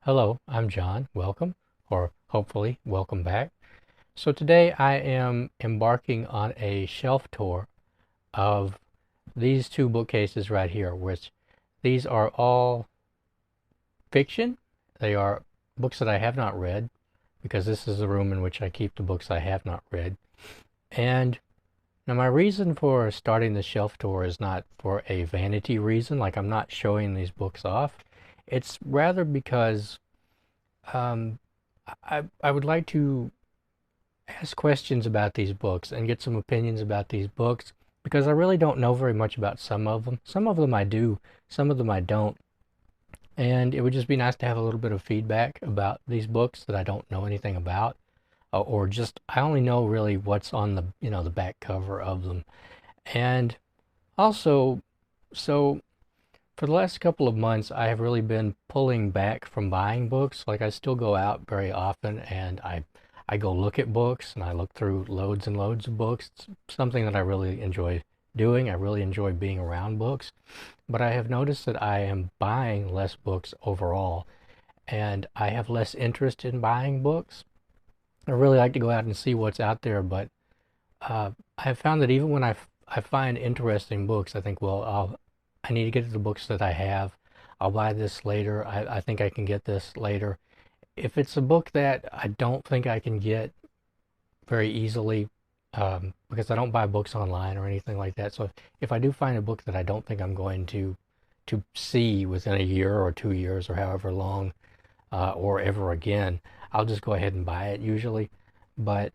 Hello, I'm John. Welcome, or hopefully welcome back. So today I am embarking on a shelf tour of these two bookcases right here, which these are all fiction. They are books that I have not read, because this is the room in which I keep the books I have not read. And now my reason for starting the shelf tour is not for a vanity reason, like I'm not showing these books off. It's rather because um, I would like to ask questions about these books and get some opinions about these books, because I really don't know very much about some of them. Some of them I do, some of them I don't. And it would just be nice to have a little bit of feedback about these books that I don't know anything about, or just I only know really what's on the back cover of them. And also, so for the last couple of months, I have really been pulling back from buying books. Like, I still go out very often and I go look at books and I look through loads and loads of books. It's something that I really enjoy doing. I really enjoy being around books. But I have noticed that I am buying less books overall, and I have less interest in buying books. I really like to go out and see what's out there, but I have found that even when I find interesting books, I think, well, I need to get to the books that I have. I'll buy this later. I think I can get this later. If it's a book that I don't think I can get very easily, because I don't buy books online or anything like that. So if I do find a book that I don't think I'm going to see within a year or 2 years or however long, or ever again, I'll just go ahead and buy it usually. But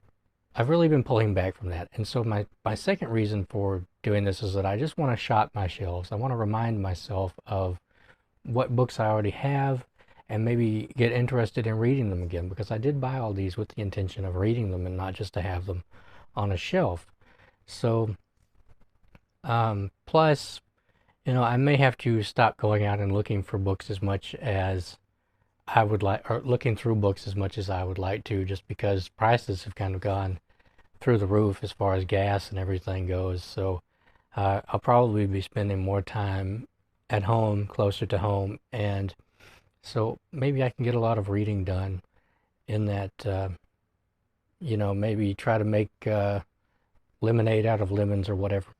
I've really been pulling back from that. And so my second reason for doing this is that I just want to shop my shelves. I want to remind myself of what books I already have and maybe get interested in reading them again, because I did buy all these with the intention of reading them and not just to have them on a shelf. So, plus, I may have to stop going out and looking for books as much as I would like, or looking through books as much as I would like to, just because prices have kind of gone through the roof as far as gas and everything goes. So I'll probably be spending more time at home, closer to home, and so maybe I can get a lot of reading done in that. Maybe try to make lemonade out of lemons or whatever.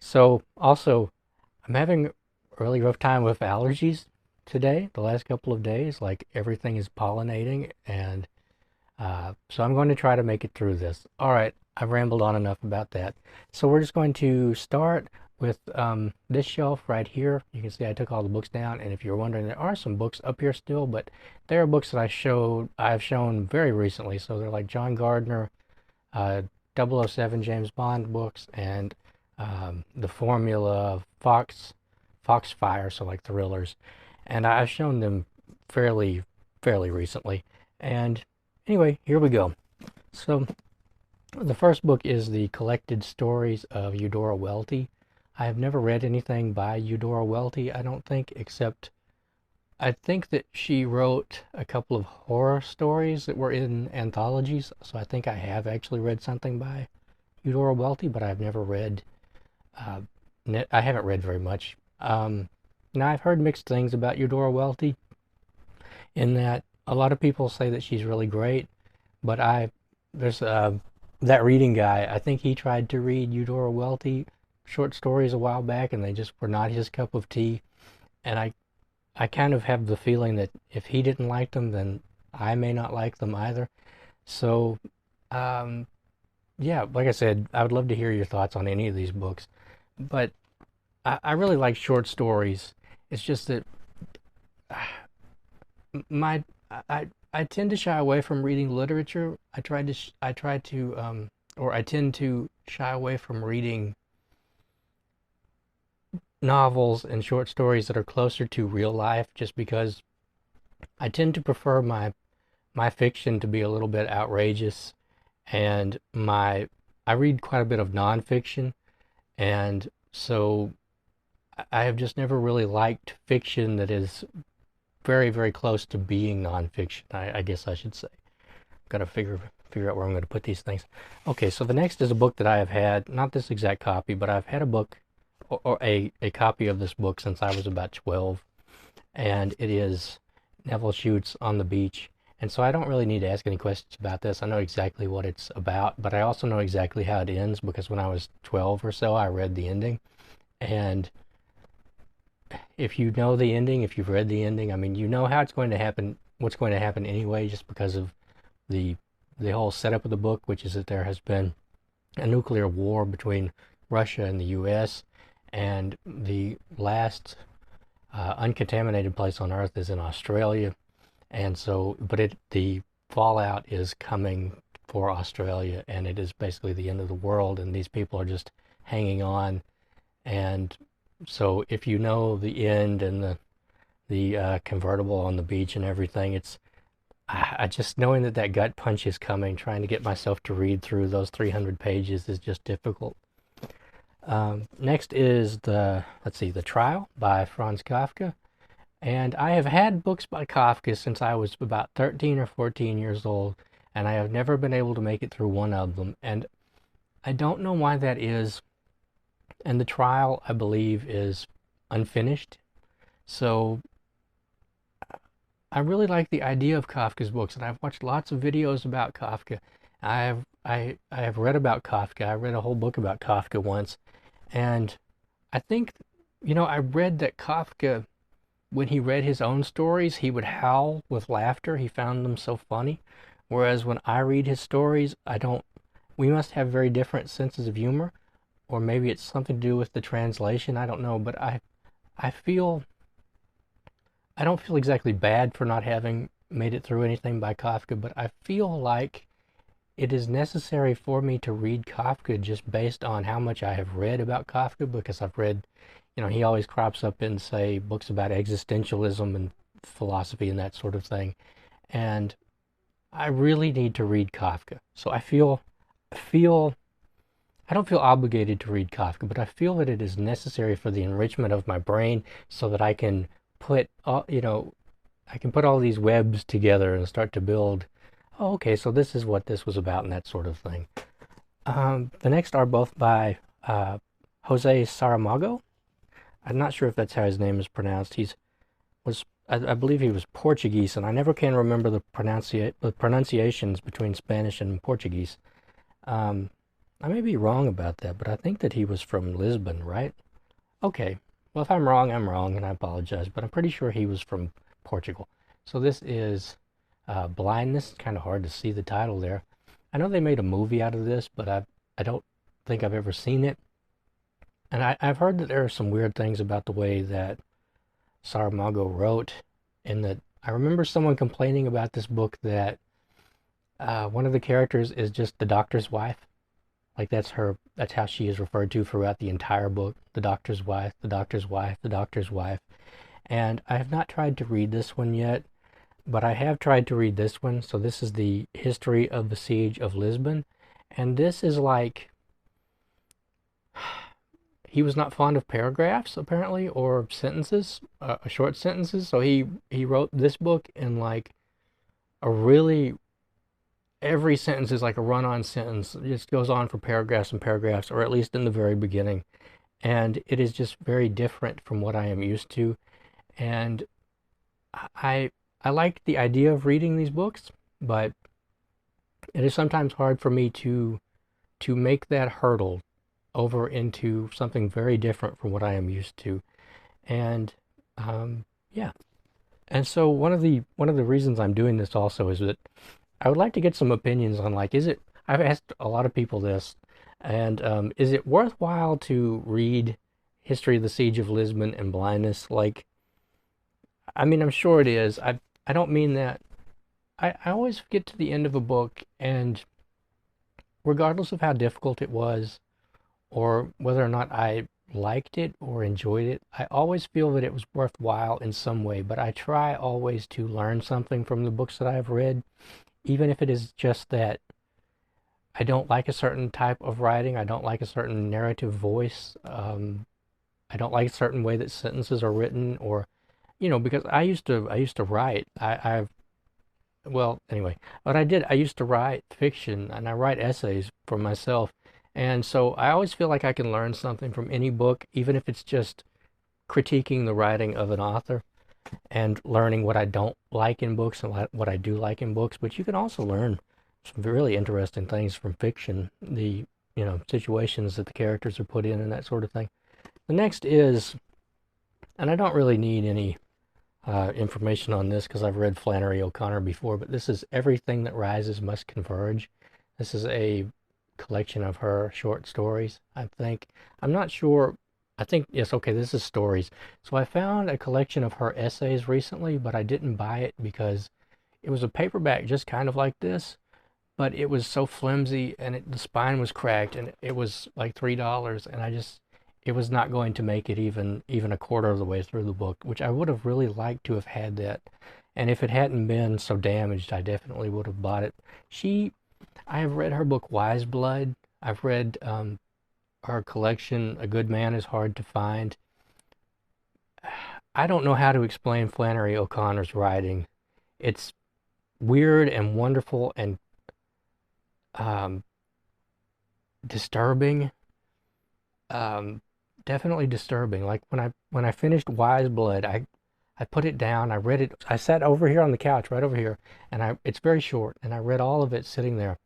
So also, I'm having a really rough time with allergies today, the last couple of days. Like, everything is pollinating, and so I'm going to try to make it through this. All right, I've rambled on enough about that. So we're just going to start with this shelf right here. You can see I took all the books down, and if you're wondering, there are some books up here still, but they are books that I've shown very recently. So they're like John Gardner, 007 James Bond books, and the Formula Foxfire, so like thrillers. And I've shown them fairly recently. And anyway, here we go. So the first book is the Collected Stories of Eudora Welty. I have never read anything by Eudora Welty, I don't think, except I think that she wrote a couple of horror stories that were in anthologies. So I think I have actually read something by Eudora Welty, but I've never read, uh, I haven't read very much. Now, I've heard mixed things about Eudora Welty, in that a lot of people say that she's really great, but there's that reading guy, I think he tried to read Eudora Welty short stories a while back, and they just were not his cup of tea. And I kind of have the feeling that if he didn't like them, then I may not like them either. So, um, yeah, like I said, I would love to hear your thoughts on any of these books. But I really like short stories. It's just that my I tend to shy away from reading literature. I tend to shy away from reading novels and short stories that are closer to real life, just because I tend to prefer my fiction to be a little bit outrageous, and I read quite a bit of nonfiction, and so I have just never really liked fiction that is very close to being nonfiction. I guess I should say. Got to figure out where I'm going to put these things. Okay, so the next is a book that I have had, not this exact copy, but I've had a book, or a copy of this book since I was about 12, and it is Neville shoots on the beach. And so I don't really need to ask any questions about this. I know exactly what it's about, but I also know exactly how it ends because when I was 12 or so, I read the ending. And if you know the ending, if you've read the ending, I mean, you know how it's going to happen, what's going to happen anyway, just because of the the whole setup of the book, which is that there has been a nuclear war between Russia and the U.S. and the last uncontaminated place on Earth is in Australia, and so, but the fallout is coming for Australia, and it is basically the end of the world, and these people are just hanging on, and so if you know the end and the convertible on the beach and everything, it's I just knowing that that gut punch is coming, trying to get myself to read through those 300 pages is just difficult. Next is let's see, The Trial by Franz Kafka. And I have had books by Kafka since I was about 13 or 14 years old, and I have never been able to make it through one of them. And I don't know why that is. And The Trial, I believe, is unfinished. So I really like the idea of Kafka's books, and I've watched lots of videos about Kafka. I have read about Kafka. I read a whole book about Kafka once, and I think, I read that Kafka, when he read his own stories, he would howl with laughter. He found them so funny. Whereas when I read his stories, I don't. We must have very different senses of humor, or maybe it's something to do with the translation. I don't know, but I feel I don't feel exactly bad for not having made it through anything by Kafka, but I feel like it is necessary for me to read Kafka just based on how much I have read about Kafka, because I've read, he always crops up in, say, books about existentialism and philosophy and that sort of thing. And I really need to read Kafka. So I don't feel obligated to read Kafka, but I feel that it is necessary for the enrichment of my brain so that I can put I can put all these webs together and start to build, oh, okay, so this is what this was about and that sort of thing. The next are both by Jose Saramago. I'm not sure if that's how his name is pronounced. I believe he was Portuguese, and I never can remember the pronunciations between Spanish and Portuguese. I may be wrong about that, but I think that he was from Lisbon, right? Okay, well, if I'm wrong, and I apologize, but I'm pretty sure he was from Portugal. So this is Blindness. It's kind of hard to see the title there. I know they made a movie out of this, but I don't think I've ever seen it. And I've heard that there are some weird things about the way that Saramago wrote, in that I remember someone complaining about this book that one of the characters is just the doctor's wife. Like that's how she is referred to throughout the entire book. The doctor's wife, the doctor's wife, the doctor's wife. And I have not tried to read this one yet, but I have tried to read this one. So this is the history of the siege of Lisbon. And this is like, he was not fond of paragraphs apparently, or sentences, short sentences. So he wrote this book in like a really, every sentence is like a run-on sentence. It just goes on for paragraphs and paragraphs, or at least in the very beginning. And it is just very different from what I am used to. And I like the idea of reading these books, but it is sometimes hard for me to make that hurdle over into something very different from what I am used to. And yeah. And so one of the reasons I'm doing this also is that I would like to get some opinions on, like, I've asked a lot of people this, and is it worthwhile to read History of the Siege of Lisbon and Blindness? Like, I mean, I'm sure it is. I don't mean that. I always get to the end of a book, and regardless of how difficult it was, or whether or not I liked it or enjoyed it, I always feel that it was worthwhile in some way. But I try always to learn something from the books that I've read, even if it is just that I don't like a certain type of writing, I don't like a certain narrative voice, I don't like a certain way that sentences are written, or because I used to write. Well, anyway, what I did, I used to write fiction and I write essays for myself, and so I always feel like I can learn something from any book, even if it's just critiquing the writing of an author. and learning what I don't like in books and what I do like in books. But you can also learn some really interesting things from fiction, the situations that the characters are put in and that sort of thing. The next is, and I don't really need any information on this because I've read Flannery O'Connor before, but this is Everything That Rises Must Converge. This is a collection of her short stories, I think. I'm not sure. I think, yes, okay, this is stories. So I found a collection of her essays recently, but I didn't buy it because it was a paperback just kind of like this, but it was so flimsy and the spine was cracked and it was like $3 and it was not going to make it even a quarter of the way through the book, which I would have really liked to have had that. And if it hadn't been so damaged, I definitely would have bought it. I have read her book Wise Blood. I've read her collection A Good Man Is Hard to Find. I don't know how to explain Flannery O'Connor's writing. It's weird and wonderful and um, disturbing. Definitely disturbing. Like when I finished Wise Blood, I put it down. I read it. I sat over here on the couch, right over here, and it's very short, and I read all of it sitting there.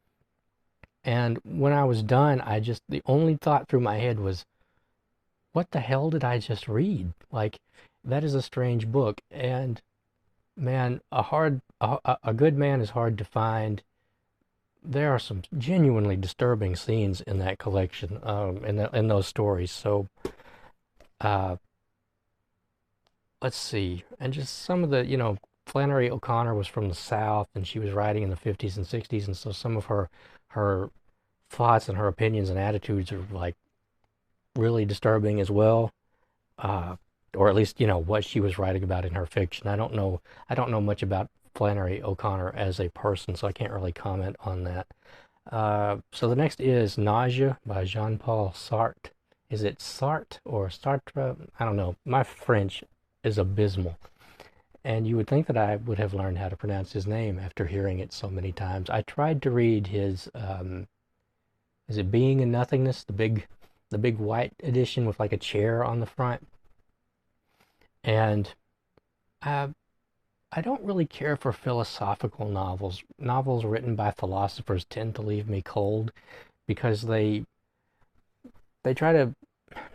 And when I was done, the only thought through my head was, what the hell did I just read? Like, that is a strange book. And man, a good man is hard to find. There are some genuinely disturbing scenes in that collection, in those stories. So, uh, let's see. And just some of Flannery O'Connor was from the South, and she was writing in the 50s and 60s, and so some of her thoughts and her opinions and attitudes are like really disturbing as well. Uh, or at least what she was writing about in her fiction. I don't know much about Flannery O'Connor as a person, so I can't really comment on that. So the next is Nausea by Jean-Paul Sartre. Is it Sartre or Sartre? I don't know. My French is abysmal. And you would think that I would have learned how to pronounce his name after hearing it so many times. I tried to read his, is it Being and Nothingness, the big white edition with like a chair on the front. And I don't really care for philosophical novels. Novels written by philosophers tend to leave me cold because they try to,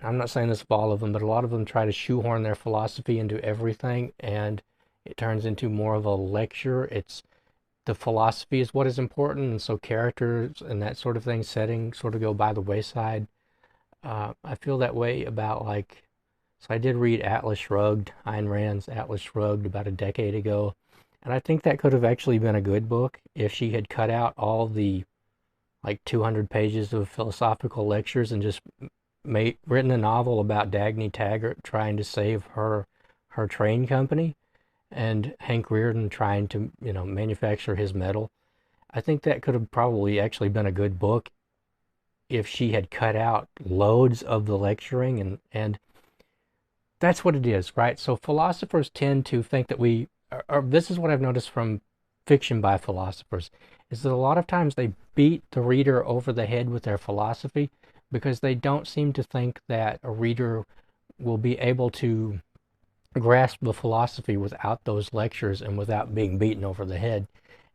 I'm not saying this of all of them, but a lot of them try to shoehorn their philosophy into everything, and it turns into more of a lecture. It's the philosophy is what is important, and so characters and that sort of thing, setting sort of go by the wayside. I feel that way about so I did read Atlas Shrugged, Ayn Rand's Atlas Shrugged about a decade ago, and I think that could have actually been a good book if she had cut out all the 200 pages of philosophical lectures and just written a novel about Dagny Taggart trying to save her train company and Hank Rearden trying to manufacture his metal. I think that could have probably actually been a good book if she had cut out loads of the lecturing, and that's what it is, right? So philosophers tend to think that this is what I've noticed from fiction by philosophers, is that a lot of times they beat the reader over the head with their philosophy because they don't seem to think that a reader will be able to grasp the philosophy without those lectures and without being beaten over the head.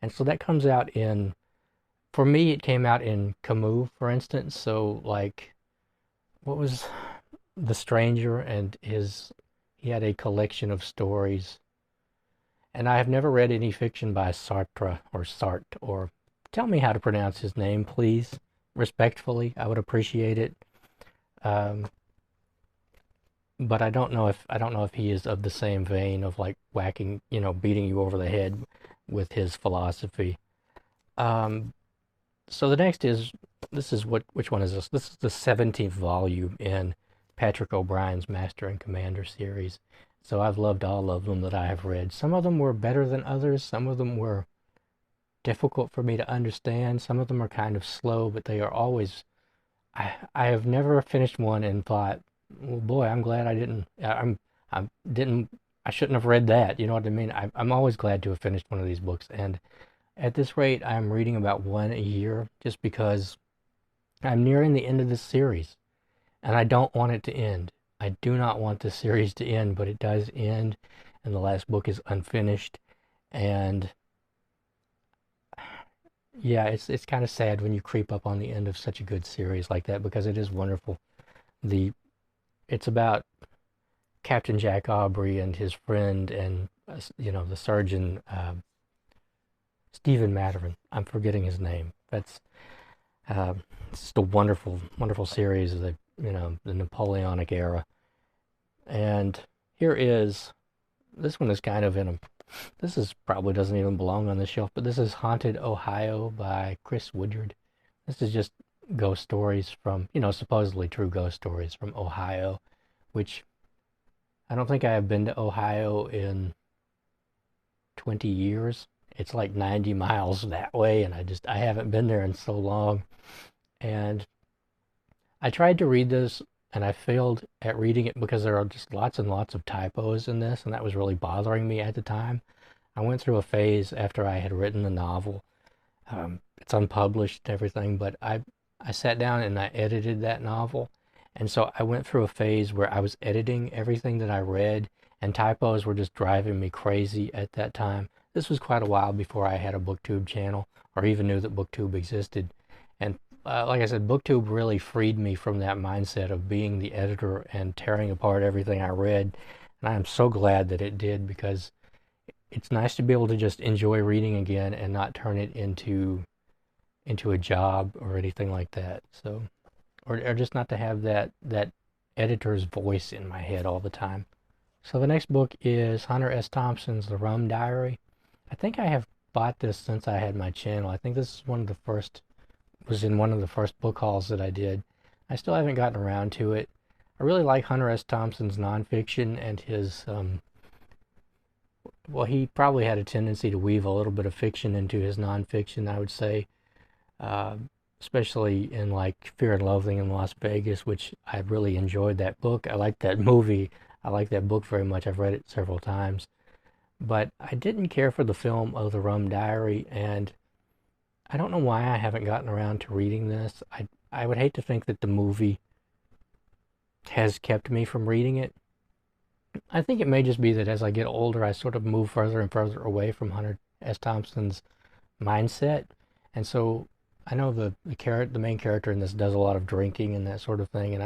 And so that comes out for me, it came out in Camus, for instance. So what was The Stranger, and he had a collection of stories. And I have never read any fiction by Sartre, or tell me how to pronounce his name, please. Respectfully, I would appreciate it. But I don't know if he is of the same vein of whacking, beating you over the head with his philosophy. So the next which one is this? This is the 17th volume in Patrick O'Brian's Master and Commander series. So I've loved all of them that I have read. Some of them were better than others. Some of them were difficult for me to understand. Some of them are kind of slow, but they are always... I have never finished one and thought, well, boy, I'm glad I shouldn't have read that. You know what I mean? I'm always glad to have finished one of these books. And at this rate, I'm reading about one a year just because I'm nearing the end of this series. And I don't want it to end. I do not want this series to end, but it does end. and the last book is unfinished. And yeah, it's kind of sad when you creep up on the end of such a good series like that, because it is wonderful. The It's about Captain Jack Aubrey and his friend, and the surgeon, Stephen Maturin. I'm forgetting his name. That's uh, it's just a wonderful, wonderful series of the Napoleonic era. And here is this one is kind of in a this is probably doesn't even belong on the shelf, but this is Haunted Ohio by Chris Woodyard. This is just ghost stories from, supposedly true ghost stories from Ohio, which I don't think I have been to Ohio in 20 years. It's like 90 miles that way, and I haven't been there in so long. And I tried to read this, and I failed at reading it because there are just lots and lots of typos in this, and that was really bothering me at the time. I went through a phase after I had written the novel. It's unpublished and everything, but I sat down and I edited that novel. And so I went through a phase where I was editing everything that I read, and typos were just driving me crazy at that time. This was quite a while before I had a Booktube channel or even knew that Booktube existed. And like I said, Booktube really freed me from that mindset of being the editor and tearing apart everything I read. And I am so glad that it did, because it's nice to be able to just enjoy reading again and not turn it into a job or anything like that. So, or just not to have that editor's voice in my head all the time. So the next book is Hunter S. Thompson's The Rum Diary. I think I have bought this since I had my channel. I think this is was in one of the first book hauls that I did. I still haven't gotten around to it. I really like Hunter S. Thompson's nonfiction, and his well, he probably had a tendency to weave a little bit of fiction into his nonfiction, I would say, especially in like Fear and Loathing in Las Vegas, which I really enjoyed that book. I like that movie. I like that book very much. I've read it several times. But I didn't care for the film of The Rum Diary, and I don't know why I haven't gotten around to reading this. I would hate to think that the movie has kept me from reading it. I think it may just be that as I get older, I sort of move further and further away from Hunter S. Thompson's mindset. And so I know the main character in this does a lot of drinking and that sort of thing, and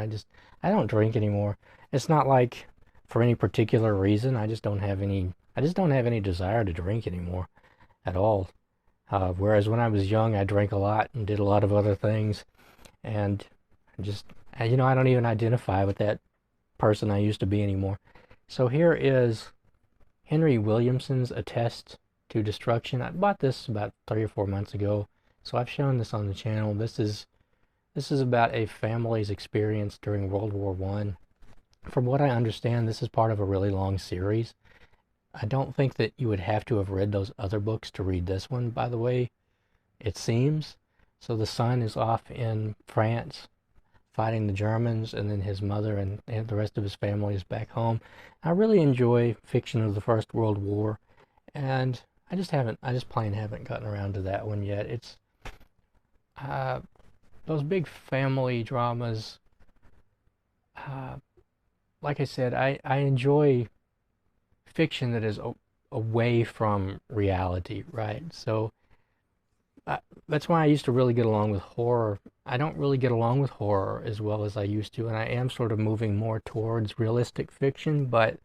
I don't drink anymore. It's not like for any particular reason. I just don't have any desire to drink anymore at all. Whereas when I was young, I drank a lot and did a lot of other things, and I don't even identify with that person I used to be anymore. So here is Henry Williamson's A Test to Destruction. I bought this about 3 or 4 months ago, so I've shown this on the channel. This is about a family's experience during World War I. From what I understand, this is part of a really long series. I don't think that you would have to have read those other books to read this one, by the way, it seems. So the son is off in France fighting the Germans, and then his mother and the rest of his family is back home. I really enjoy fiction of the First World War, and I just plain haven't gotten around to that one yet. It's those big family dramas. Like I said, I enjoy fiction that is away from reality, right? So that's why I used to really get along with horror. I don't really get along with horror as well as I used to, and I am sort of moving more towards realistic fiction, but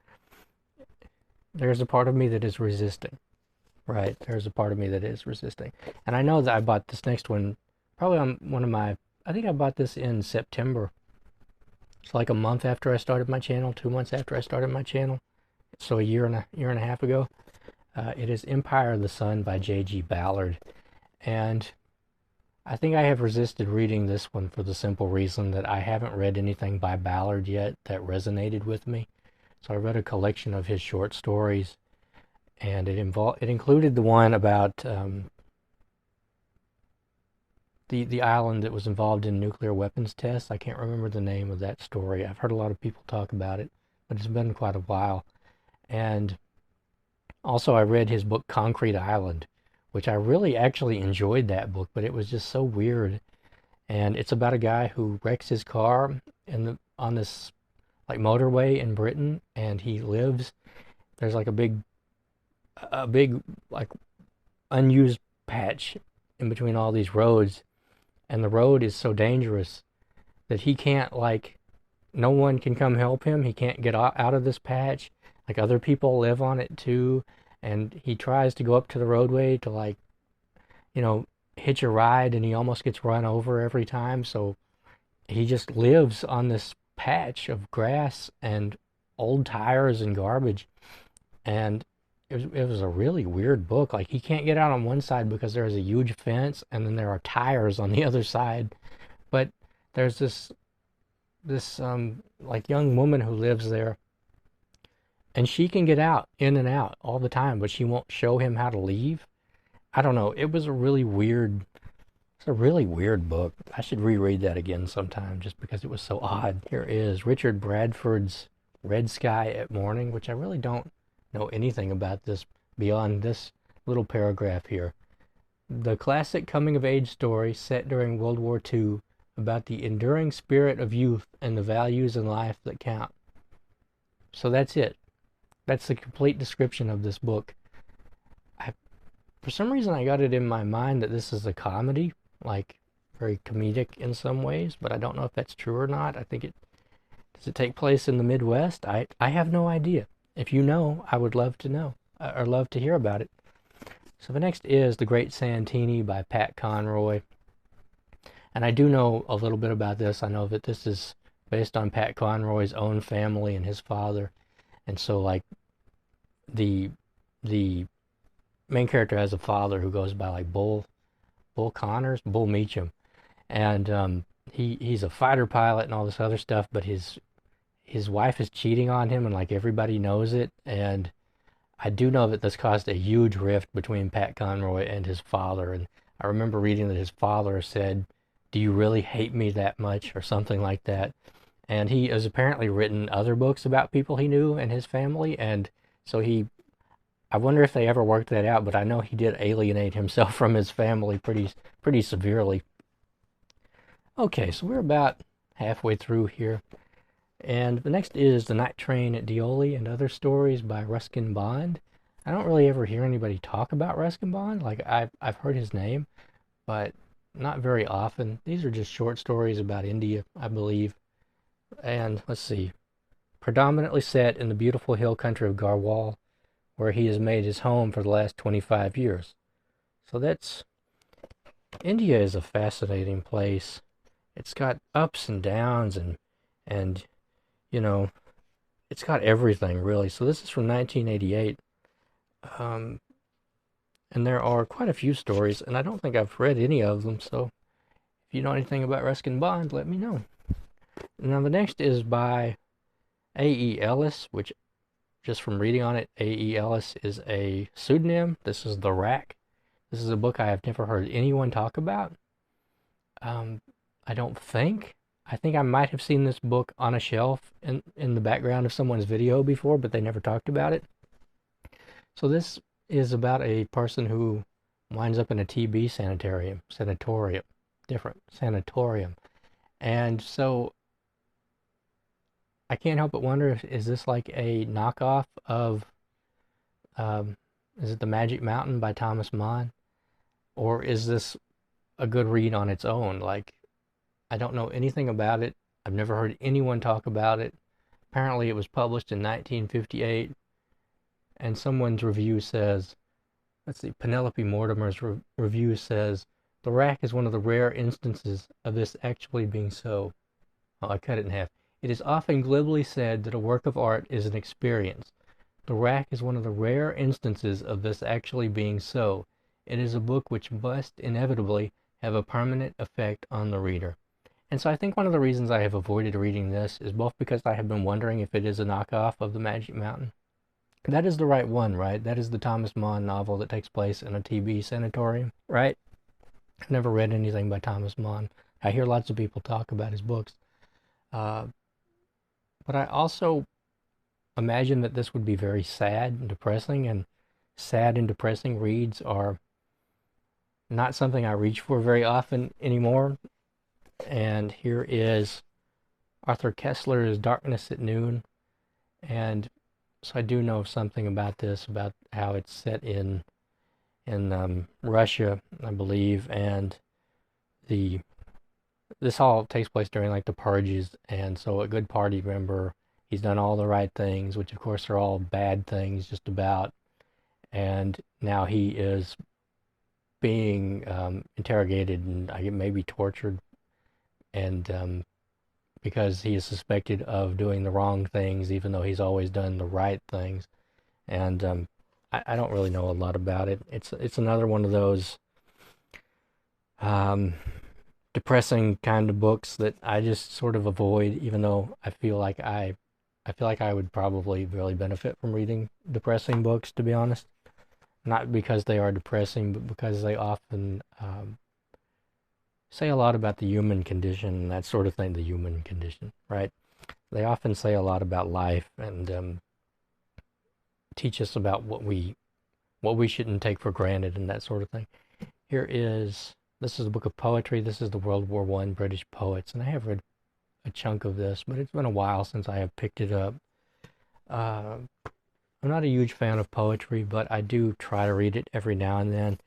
there's a part of me that is resisting, right? There's a part of me that is resisting. And I know that I bought this next one probably on I think I bought this in September. It's like a month after I started my channel, 2 months after I started my channel. So a year and a half ago. It is Empire of the Sun by J.G. Ballard. And I think I have resisted reading this one for the simple reason that I haven't read anything by Ballard yet that resonated with me. So I read a collection of his short stories, and it included the one about the island that was involved in nuclear weapons tests. I can't remember the name of that story. I've heard a lot of people talk about it, but it's been quite a while. And also I read his book Concrete Island, which I really actually enjoyed that book, but it was just so weird. And it's about a guy who wrecks his car on this like motorway in Britain, and he lives there's like a big like unused patch in between all these roads, and the road is so dangerous that he can't, like, no one can come help him. He can't get out of this patch. Like, other people live on it too, and he tries to go up to the roadway to, like, you know, hitch a ride, and he almost gets run over every time. So he just lives on this patch of grass and old tires and garbage. And it was a really weird book. Like, he can't get out on one side because there's a huge fence, and then there are tires on the other side. But there's this like young woman who lives there, and she can get out, in and out all the time, but she won't show him how to leave. I don't know. It was a really weird. It's a really weird book. I should reread that again sometime just because it was so odd. Here is Richard Bradford's Red Sky at Morning, which I really don't know anything about this beyond this little paragraph here. The classic coming-of-age story set during World War II about the enduring spirit of youth and the values in life that count. So that's it. That's the complete description of this book. For some reason, I got it in my mind that this is a comedy, like very comedic in some ways, but I don't know if that's true or not. I think does it take place in the Midwest? I have no idea. If you know, I would love to know, or love to hear about it. So the next is The Great Santini by Pat Conroy. And I do know a little bit about this. I know that this is based on Pat Conroy's own family and his father. And so, like, the main character has a father who goes by, like, Bull Meacham. And he's a fighter pilot and all this other stuff, but his wife is cheating on him, and, like, everybody knows it. And I do know that this caused a huge rift between Pat Conroy and his father. And I remember reading that his father said, "Do you really hate me that much?" or something like that. And he has apparently written other books about people he knew and his family, and so I wonder if they ever worked that out, but I know he did alienate himself from his family pretty severely. Okay, so we're about halfway through here. And the next is The Night Train at Deoli and Other Stories by Ruskin Bond. I don't really ever hear anybody talk about Ruskin Bond. Like, I've heard his name, but not very often. These are just short stories about India, I believe. And let's see. Predominantly set in the beautiful hill country of Garhwal, where he has made his home for the last 25 years. So India is a fascinating place. It's got ups and downs, and you know, it's got everything, really. So this is from 1988. And there are quite a few stories, and I don't think I've read any of them, so if you know anything about Ruskin Bond, let me know. Now the next is by A.E. Ellis, which, just from reading on it, A.E. Ellis is a pseudonym. This is The Rack. This is a book I have never heard anyone talk about. I don't think. I think I might have seen this book on a shelf in the background of someone's video before, but they never talked about it. So this is about a person who winds up in a TB sanatorium. And so I can't help but wonder, is this like a knockoff of, is it The Magic Mountain by Thomas Mann? Or is this a good read on its own? Like, I don't know anything about it. I've never heard anyone talk about it. Apparently it was published in 1958. And someone's review says, let's see, Penelope Mortimer's review says, "The Rack is one of the rare instances of this actually being so." Oh, I cut it in half. "It is often glibly said that a work of art is an experience. The Rack is one of the rare instances of this actually being so. It is a book which must inevitably have a permanent effect on the reader." And so I think one of the reasons I have avoided reading this is both because I have been wondering if it is a knockoff of The Magic Mountain. That is the right one, right? That is the Thomas Mann novel that takes place in a TB sanatorium, right? I've never read anything by Thomas Mann. I hear lots of people talk about his books. But I also imagine that this would be very sad and depressing, and sad and depressing reads are not something I reach for very often anymore. And here is Arthur Koestler's Darkness at Noon. And So I do know something about this, about how it's set in Russia, I believe, and the this all takes place during like the purges, and so a good party member, he's done all the right things, which of course are all bad things just about, and now he is being interrogated and maybe tortured, and because he is suspected of doing the wrong things, even though he's always done the right things. And I don't really know a lot about it. It's another one of those um, depressing kind of books that I just sort of avoid, even though I feel like I would probably really benefit from reading depressing books, to be honest. Not because they are depressing, but because they often say a lot about the human condition and that sort of thing. The human condition, right? They often say a lot about life and teach us about what we shouldn't take for granted and that sort of thing. This is a book of poetry. This is the World War I British poets, and I have read a chunk of this, but it's been a while since I have picked it up. I'm not a huge fan of poetry, but I do try to read it every now and then.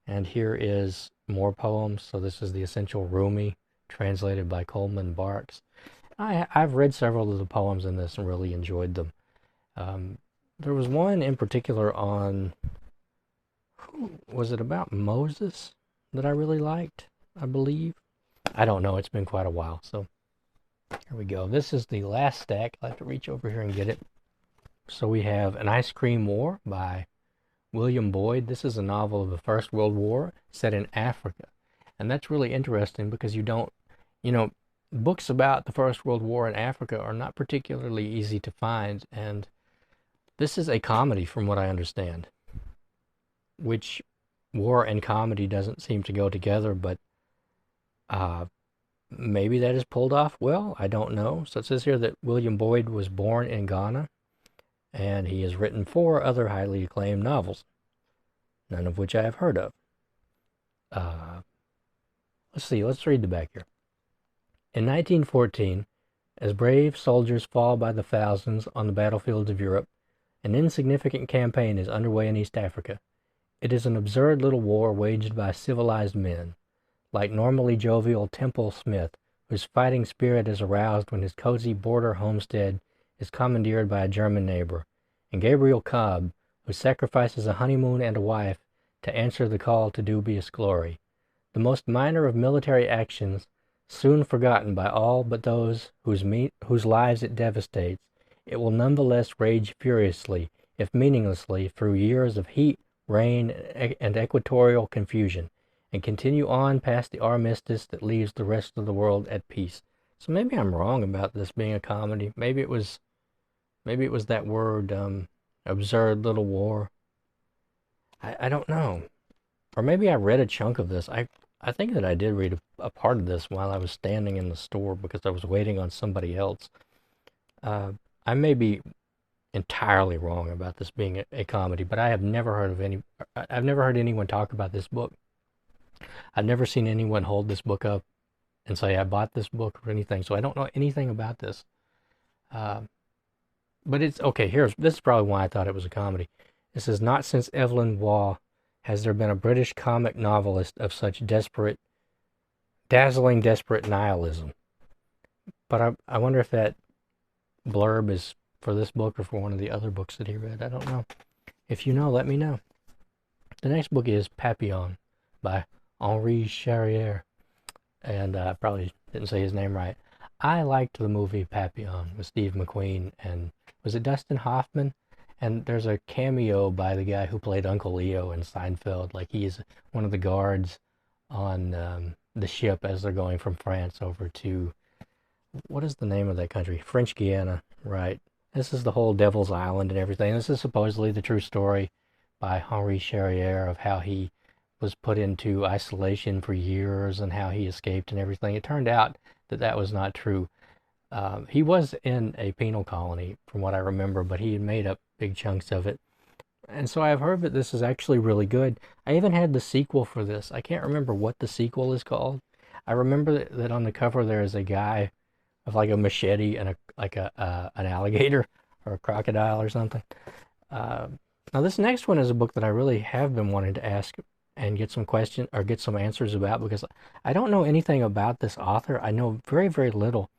And here is more poems. So this is the Essential Rumi, translated by Coleman Barks. I've read several of the poems in this and really enjoyed them. There was one in particular on, was it about Moses, that I really liked, I believe. I don't know, it's been quite a while. So here we go. This is the last stack. I'll have to reach over here and get it. So we have An Ice Cream War by William Boyd. This is a novel of the First World War set in Africa. And that's really interesting because books about the First World War in Africa are not particularly easy to find. And this is a comedy, from what I understand, which war and comedy doesn't seem to go together, but maybe that is pulled off well. I don't know. So it says here that William Boyd was born in Ghana, and he has written 4 other highly acclaimed novels, none of which I have heard of. Let's see, let's read the back here. In 1914, as brave soldiers fall by the thousands on the battlefields of Europe, an insignificant campaign is underway in East Africa. It is an absurd little war waged by civilized men, like normally jovial Temple Smith, whose fighting spirit is aroused when his cozy border homestead is commandeered by a German neighbor, and Gabriel Cobb, who sacrifices a honeymoon and a wife to answer the call to dubious glory. The most minor of military actions, soon forgotten by all but those whose lives it devastates, it will nonetheless rage furiously, if meaninglessly, through years of heat, rain, and equatorial confusion, and continue on past the armistice that leaves the rest of the world at peace. So maybe I'm wrong about this being a comedy. Maybe it was that word, absurd little war. I don't know. Or maybe I read a chunk of this. I think that I did read a part of this while I was standing in the store because I was waiting on somebody else. I may be entirely wrong about this being a comedy, but I've never heard anyone talk about this book. I've never seen anyone hold this book up and say, I bought this book or anything, so I don't know anything about this. But it's, okay, this is probably why I thought it was a comedy. It says, not since Evelyn Waugh has there been a British comic novelist of such dazzling desperate nihilism. But I wonder if that blurb is for this book or for one of the other books that he read. I don't know. If you know, let me know. The next book is Papillon by Henri Charrière. And I probably didn't say his name right. I liked the movie Papillon with Steve McQueen and, was it Dustin Hoffman? And there's a cameo by the guy who played Uncle Leo in Seinfeld. Like, he's one of the guards on the ship as they're going from France over to, what is the name of that country? French Guiana, right? This is the whole Devil's Island and everything. This is supposedly the true story by Henri Charrière of how he was put into isolation for years and how he escaped and everything. It turned out that that was not true. He was in a penal colony, from what I remember, but he had made up big chunks of it. And so I've heard that this is actually really good. I even had the sequel for this. I can't remember what the sequel is called. I remember that on the cover there is a guy with like a machete and an alligator or a crocodile or something. Uh, Now this next one is a book that I really have been wanting to ask and get some questions or get some answers about, because I don't know anything about this author. I know very, very little,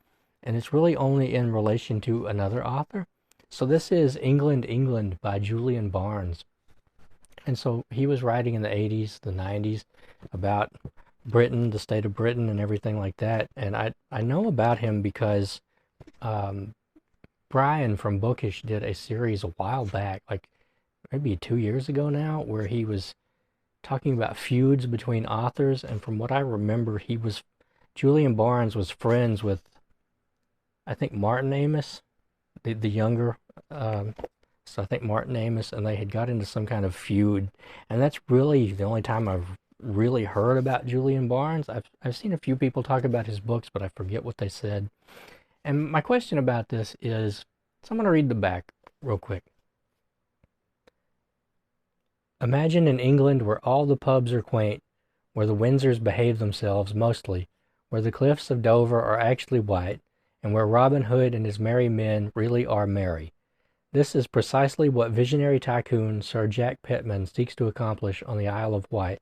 and it's really only in relation to another author. So this is England, England by Julian Barnes. And so he was writing in the 80s, the 90s about Britain, the state of Britain, and everything like that. And I know about him because um, Brian from Bookish did a series a while back, like maybe 2 years ago now, where he was talking about feuds between authors. And from what I remember, Julian Barnes was friends with, I think, Martin Amis, the younger. So I think Martin Amis, and they had got into some kind of feud. And that's really the only time I've really heard about Julian Barnes. I've seen a few people talk about his books, but I forget what they said. And my question about this is, so I'm going to read the back real quick. Imagine an England where all the pubs are quaint, where the Windsors behave themselves mostly, where the cliffs of Dover are actually white, and where Robin Hood and his merry men really are merry. This is precisely what visionary tycoon Sir Jack Pittman seeks to accomplish on the Isle of Wight,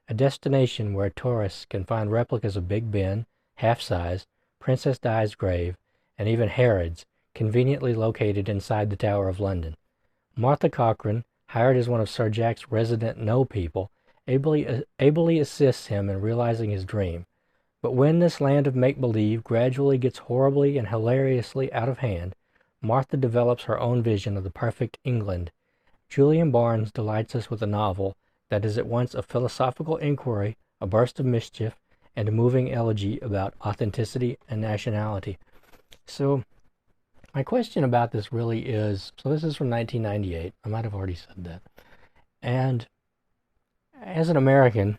a destination where tourists can find replicas of Big Ben, half-size, Princess Di's grave, and even Herod's, conveniently located inside the Tower of London. Martha Cochrane, hired as one of Sir Jack's resident know people, ably assists him in realizing his dream. But when this land of make-believe gradually gets horribly and hilariously out of hand, Martha develops her own vision of the perfect England. Julian Barnes delights us with a novel that is at once a philosophical inquiry, a burst of mischief, and a moving elegy about authenticity and nationality. So, my question about this really is, so this is from 1998. I might have already said that. And as an American,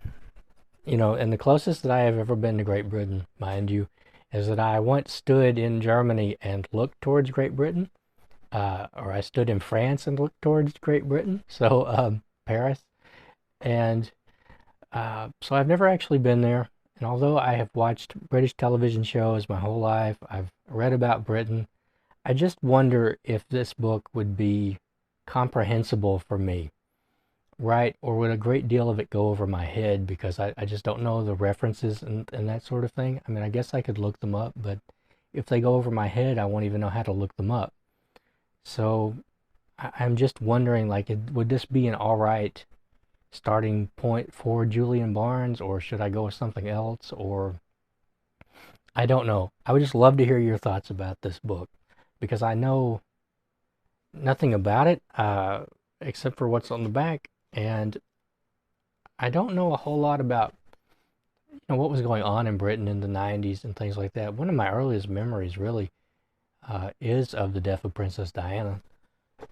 and the closest that I have ever been to Great Britain, mind you, is that I once stood in Germany and looked towards Great Britain, or I stood in France and looked towards Great Britain, so Paris. And so I've never actually been there. And although I have watched British television shows my whole life, I've read about Britain, I just wonder if this book would be comprehensible for me, right? Or would a great deal of it go over my head because I just don't know the references and that sort of thing. I mean, I guess I could look them up, but if they go over my head, I won't even know how to look them up. So I'm just wondering, like, would this be an all right starting point for Julian Barnes, or should I go with something else? Or I don't know. I would just love to hear your thoughts about this book, because I know nothing about it except for what's on the back, and I don't know a whole lot about what was going on in Britain in the 90s and things like that. One of my earliest memories really is of the death of Princess Diana,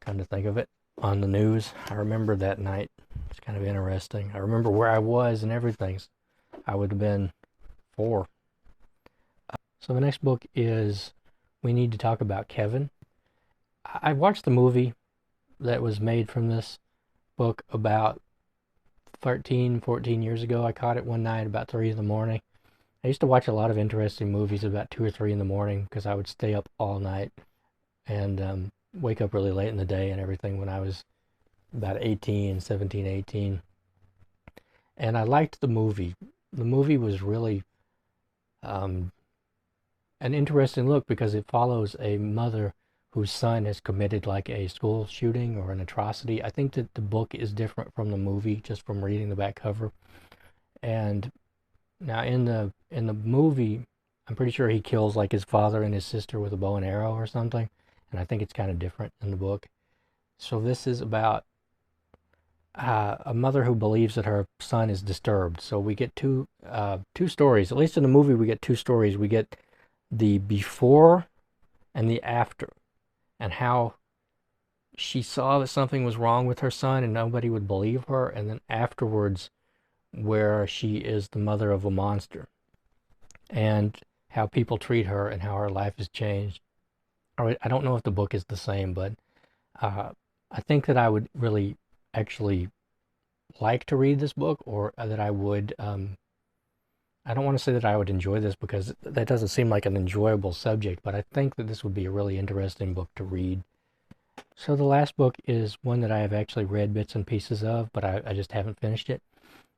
come to think of it, on the news. I remember that night. It's kind of interesting. I remember where I was and everything. I would have been 4. So the next book is We Need to Talk About Kevin. I watched the movie that was made from this book about 13, 14 years ago. I caught it one night about 3 in the morning. I used to watch a lot of interesting movies about 2 or 3 in the morning because I would stay up all night and wake up really late in the day and everything when I was about 17, 18. And I liked the movie. The movie was really an interesting look because it follows a mother whose son has committed like a school shooting or an atrocity. I think that the book is different from the movie just from reading the back cover. And now in the movie, I'm pretty sure he kills like his father and his sister with a bow and arrow or something. And I think it's kind of different in the book. So this is about a mother who believes that her son is disturbed. So we get two stories. At least in the movie, we get 2 stories. We get the before and the after, and how she saw that something was wrong with her son and nobody would believe her, and then afterwards where she is the mother of a monster and how people treat her and how her life has changed. I don't know if the book is the same, but I think that I would really actually like to read this book, or that I would I don't want to say that I would enjoy this because that doesn't seem like an enjoyable subject, but I think that this would be a really interesting book to read. So the last book is one that I have actually read bits and pieces of, but I just haven't finished it.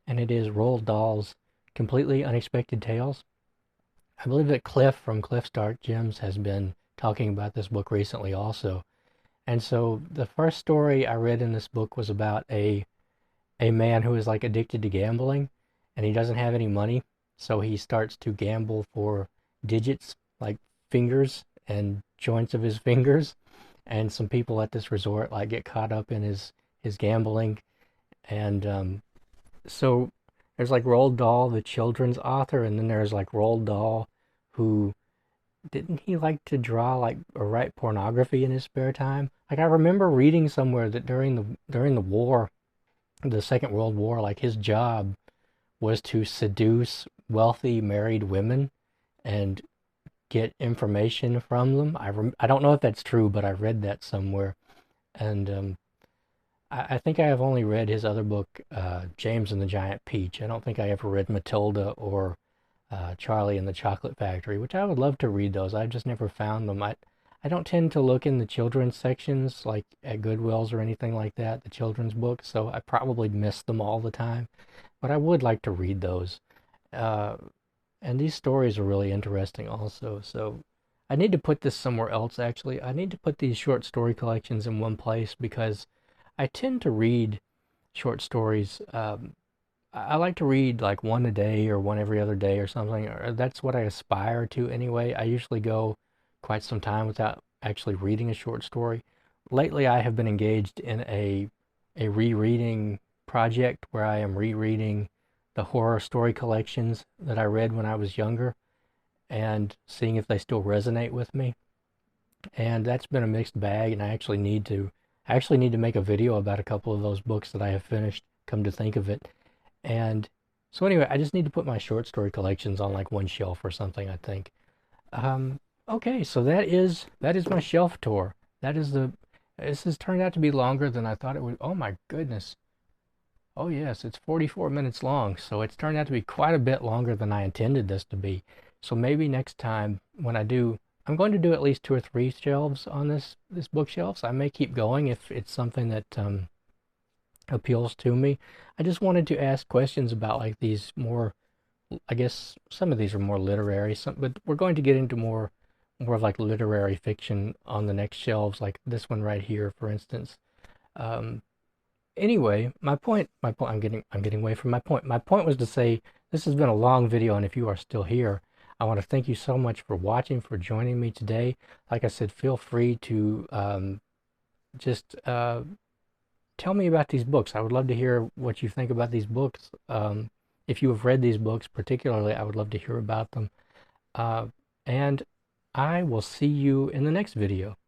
And it is Roald Dahl's Completely Unexpected Tales. I believe that Cliff from Cliff Start Gems has been talking about this book recently also. And so the first story I read in this book was about a man who is like addicted to gambling and he doesn't have any money, so he starts to gamble for digits like fingers and joints of his fingers, and some people at this resort like get caught up in his gambling. And so there's like Roald Dahl, the children's author, and then there's like Roald Dahl, who didn't he like to draw like or write pornography in his spare time? Like I remember reading somewhere that during the war, the Second World War, like his job was to seduce wealthy married women and get information from them. I don't know if that's true, but I read that somewhere. And I think I have only read his other book, James and the Giant Peach. I don't think I ever read Matilda or Charlie and the Chocolate Factory, which I would love to read those. I've just never found them. I don't tend to look in the children's sections like at Goodwill's or anything like that, the children's books, so I probably miss them all the time. But I would like to read those. Uh, and these stories are really interesting also. So I need to put this somewhere else actually. I need to put these short story collections in one place because I tend to read short stories. I like to read like one a day or one every other day or something. Or that's what I aspire to anyway. I usually go quite some time without actually reading a short story. Lately, I have been engaged in a rereading project where I am rereading the horror story collections that I read when I was younger and seeing if they still resonate with me. And that's been a mixed bag, and I actually need to make a video about a couple of those books that I have finished, come to think of it. And so anyway, I just need to put my short story collections on like one shelf or something, I think. Okay, so that is my shelf tour. That is the This has turned out to be longer than I thought it would. Oh my goodness. Oh yes, it's 44 minutes long, so it's turned out to be quite a bit longer than I intended this to be. So maybe next time when I do, I'm going to do at least two or three shelves on this bookshelf. So I may keep going if it's something that appeals to me. I just wanted to ask questions about like these more, I guess some of these are more literary, but we're going to get into more of like literary fiction on the next shelves, like this one right here, for instance. Um, anyway, my point, I'm getting away from my point. My point was to say this has been a long video, and if you are still here, I want to thank you so much for watching, for joining me today. Like I said, feel free to just tell me about these books. I would love to hear what you think about these books. If you have read these books particularly, I would love to hear about them. And I will see you in the next video.